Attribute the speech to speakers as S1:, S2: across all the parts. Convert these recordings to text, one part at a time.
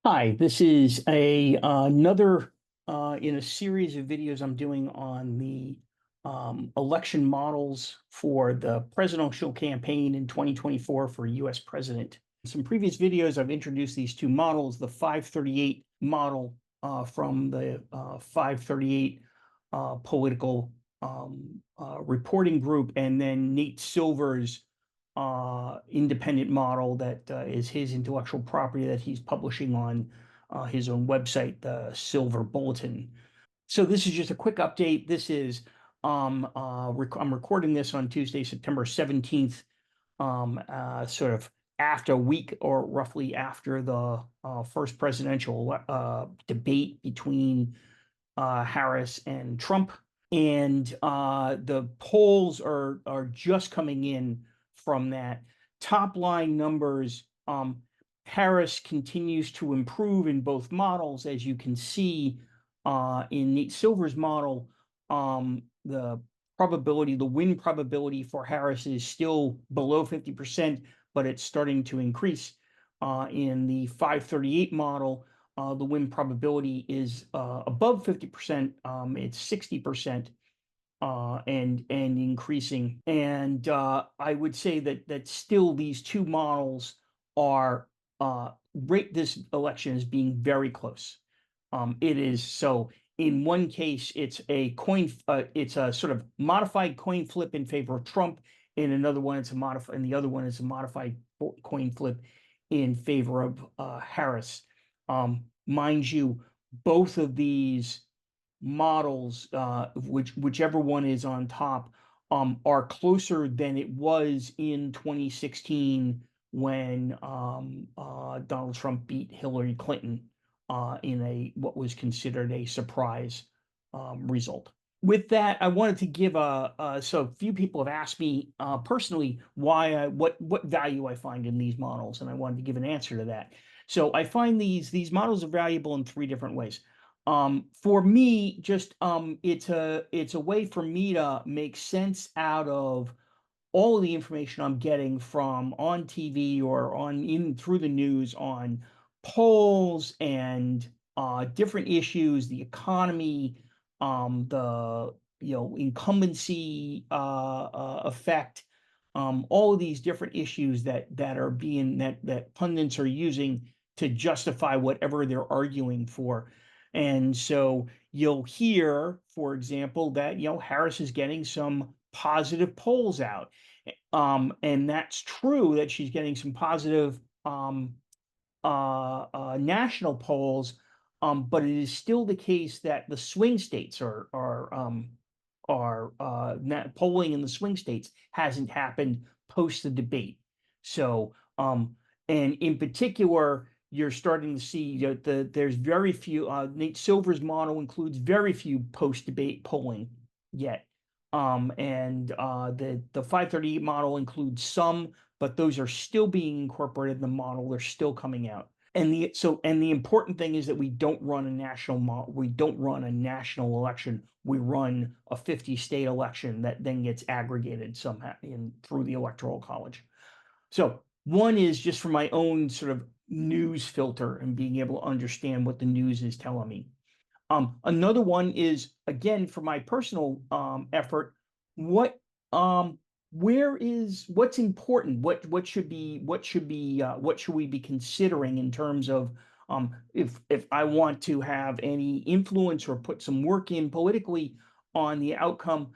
S1: Hi, this is another in a series of videos I'm doing on the election models for the presidential campaign in 2024 for US president. In some previous videos, I've introduced these two models, the 538 model from the 538 political reporting group, and then Nate Silver's independent model that is his intellectual property that he's publishing on his own website, the Silver Bulletin. So this is just a quick update. This is I'm recording this on Tuesday, September 17th, sort of after a week or roughly after the first presidential debate between Harris and Trump. And the polls are just coming in from that. Top line numbers, Harris continues to improve in both models. As you can see in Nate Silver's model, the win probability for Harris is still below 50%, but it's starting to increase. In the 538 model, the win probability is above 50%. It's 60%, and increasing. And I would say that still these two models are rate this election as being very close. It is so. In one case, it's it's a sort of modified coin flip in favor of Trump. In another one, and the other one is a modified coin flip in favor of Harris. Mind you, both of these models, whichever one is on top, are closer than it was in 2016 when Donald Trump beat Hillary Clinton in what was considered a surprise result. With that, I wanted to give so a few people have asked me personally what value I find in these models, and I wanted to give an answer to that. So I find these models are valuable in three different ways. For me, just it's a way for me to make sense out of all of the information I'm getting from on TV or on in through the news on polls and different issues, the economy, the incumbency effect, all of these different issues that pundits are using to justify whatever they're arguing for. And so you'll hear, for example, that Harris is getting some positive polls out. And that's true that she's getting some positive national polls, but it is still the case that the swing states polling in the swing states hasn't happened post the debate. So, and in particular, you're starting to see there's very few. Nate Silver's model includes very few post debate polling yet. And the 538 model includes some, but those are still being incorporated in the model. They're still coming out. And the important thing is that we don't run a national we don't run a national election. We run a 50 state election that then gets aggregated somehow through the Electoral College. So one is just for my own sort of news filter and being able to understand what the news is telling me. Another one is, again, for my personal effort, what what's important? What should we be considering in terms of if I want to have any influence or put some work in politically on the outcome,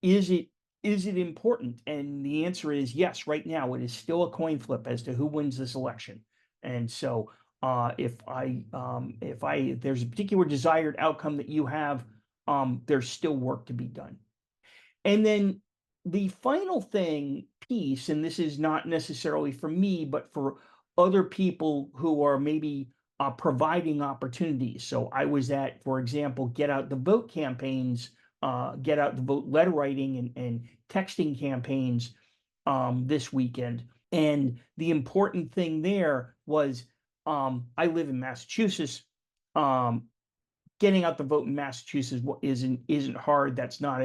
S1: is it important? And the answer is yes. Right now, it is still a coin flip as to who wins this election. And so if there's a particular desired outcome that you have, there's still work to be done. And then the final piece, and this is not necessarily for me, but for other people who are maybe providing opportunities. So I was at, for example, Get Out the Vote campaigns, Get Out the Vote letter writing and texting campaigns this weekend. And the important thing there was I live in Massachusetts. Getting out the vote in Massachusetts isn't hard. It's not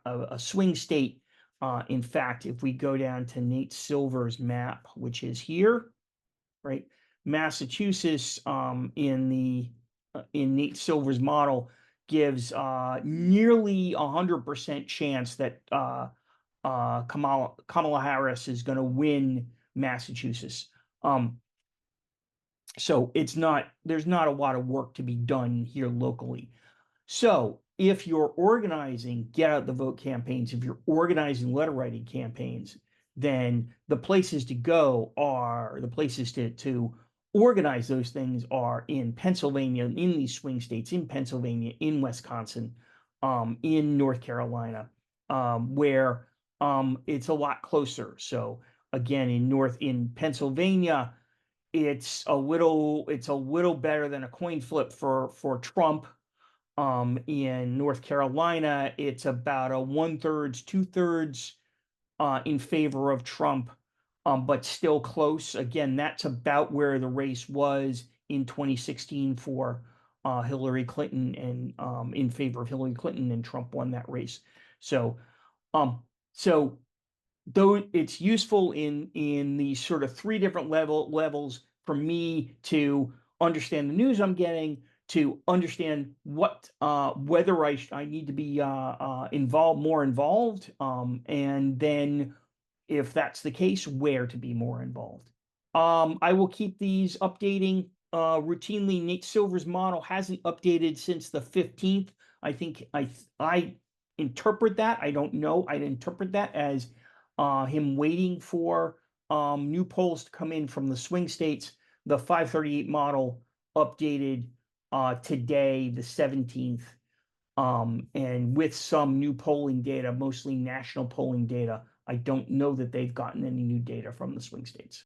S1: a swing state. In fact, if we go down to Nate Silver's map, which is here, right? Massachusetts, in Nate Silver's model, gives nearly 100% chance that Kamala Harris is going to win Massachusetts. So there's not a lot of work to be done here locally. So if you're organizing get out the vote campaigns, if you're organizing letter writing campaigns, then the places to go are the places to organize those things are in Pennsylvania, in these swing states, in Pennsylvania, in Wisconsin, in North Carolina, where it's a lot closer. So again, in Pennsylvania, it's a little better than a coin flip for Trump. In North Carolina, it's about a 1/3, 2/3 in favor of Trump, but still close. Again, that's about where the race was in 2016 for Hillary Clinton, and in favor of Hillary Clinton, and Trump won that race. So, um, so though it's useful in these sort of three different levels for me to understand the news I'm getting, to understand what whether I need to be more involved, and then if that's the case, where to be more involved. I will keep these updating routinely. Nate Silver's model hasn't updated since the 15th. I think I interpret that. I don't know. I interpret that as him waiting for new polls to come in from the swing states. The 538 model updated today, the 17th, and with some new polling data, mostly national polling data. I don't know that they've gotten any new data from the swing states.